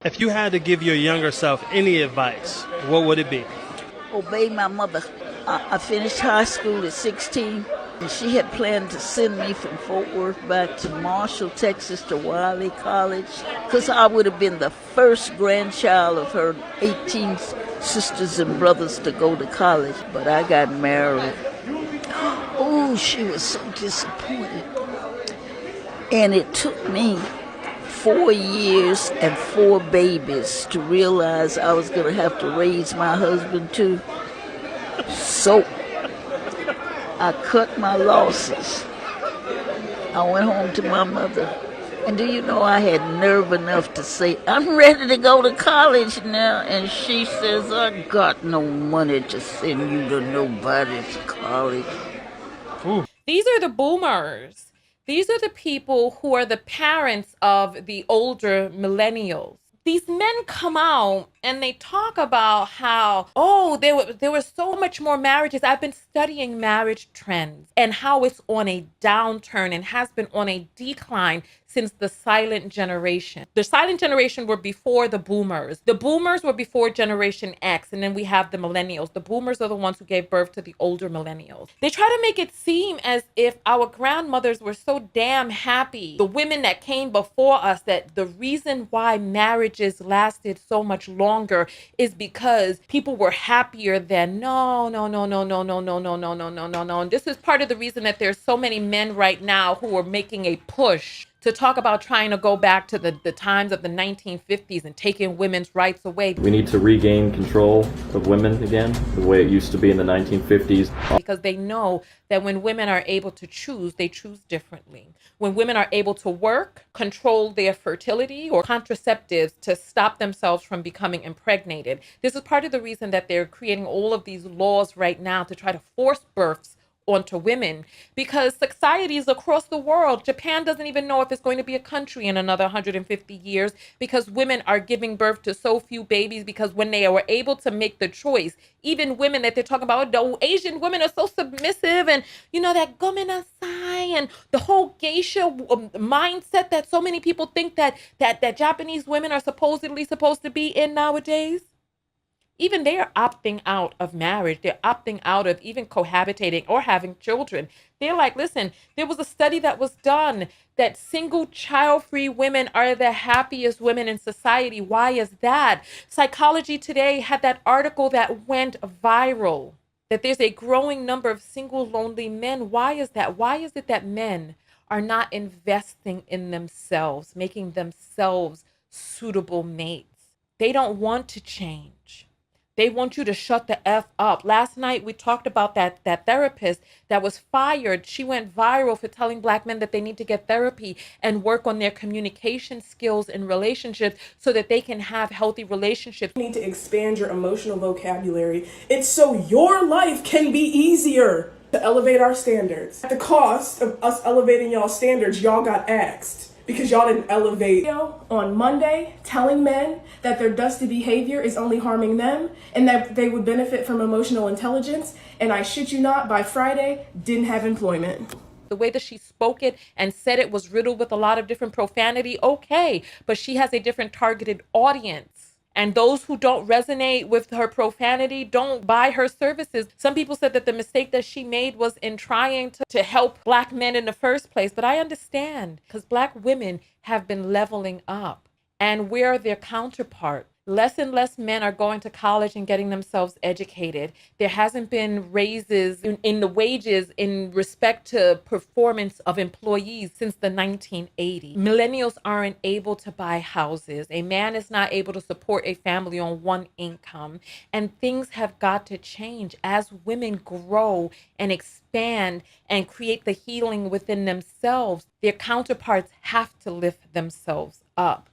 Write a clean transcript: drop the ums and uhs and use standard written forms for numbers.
If you had to give your younger self any advice, what would it be? Obey my mother. I finished high school at 16, and she had planned to send me from Fort Worth back to Marshall, Texas to Wiley College, because I would have been the first grandchild of her 18 sisters and brothers to go to college. But I got married. Oh, she was so disappointed. And it took me 4 years and four babies to realize I was going to have to raise my husband too. So I cut my losses. I went home to my mother. And do you know I had nerve enough to say, I'm ready to go to college now. And she says, I got no money to send you to nobody's college. These are the boomers. These are the people who are the parents of the older millennials. These men come out and they talk about how, oh, there were so much more marriages. I've been studying marriage trends and how it's on a downturn and has been on a decline since the silent generation. The silent generation were before the boomers. The boomers were before Generation X, and then we have the millennials. The boomers are the ones who gave birth to the older millennials. They try to make it seem as if our grandmothers were so damn happy, the women that came before us, that the reason why marriages lasted so much longer is because people were happier then. No. And this is part of the reason that there's so many men right now who are making a push to talk about trying to go back to the times of the 1950s and taking women's rights away. We need to regain control of women again, the way it used to be in the 1950s. Because they know that when women are able to choose, they choose differently. When women are able to work, control their fertility or contraceptives to stop themselves from becoming impregnated. This is part of the reason that they're creating all of these laws right now to try to force births onto women, because societies across the world, Japan doesn't even know if it's going to be a country in another 150 years, because women are giving birth to so few babies, because when they were able to make the choice, even women that they're talking about, the Asian women are so submissive, and that gomenasai and the whole geisha mindset that so many people think that Japanese women are supposedly supposed to be in nowadays. Even they are opting out of marriage. They're opting out of even cohabitating or having children. They're like, listen, there was a study that was done that single child-free women are the happiest women in society. Why is that? Psychology Today had that article that went viral, that there's a growing number of single lonely men. Why is that? Why is it that men are not investing in themselves, making themselves suitable mates? They don't want to change. They want you to shut the F up. Last night, we talked about that therapist that was fired. She went viral for telling Black men that they need to get therapy and work on their communication skills in relationships so that they can have healthy relationships. You need to expand your emotional vocabulary. It's so your life can be easier. To elevate our standards. At the cost of us elevating y'all standards, y'all got axed. Because y'all didn't elevate. On Monday, telling men that their dusty behavior is only harming them and that they would benefit from emotional intelligence. And I shit you not, by Friday, didn't have employment. The way that she spoke it and said it was riddled with a lot of different profanity, okay, but she has a different targeted audience. And those who don't resonate with her profanity don't buy her services. Some people said that the mistake that she made was in trying to help Black men in the first place. But I understand, because Black women have been leveling up. And we're their counterpart. Less and less men are going to college and getting themselves educated. There hasn't been raises in the wages in respect to performance of employees since the 1980s. Millennials aren't able to buy houses. A man is not able to support a family on one income. And things have got to change as women grow and expand and create the healing within themselves. Their counterparts have to lift themselves up.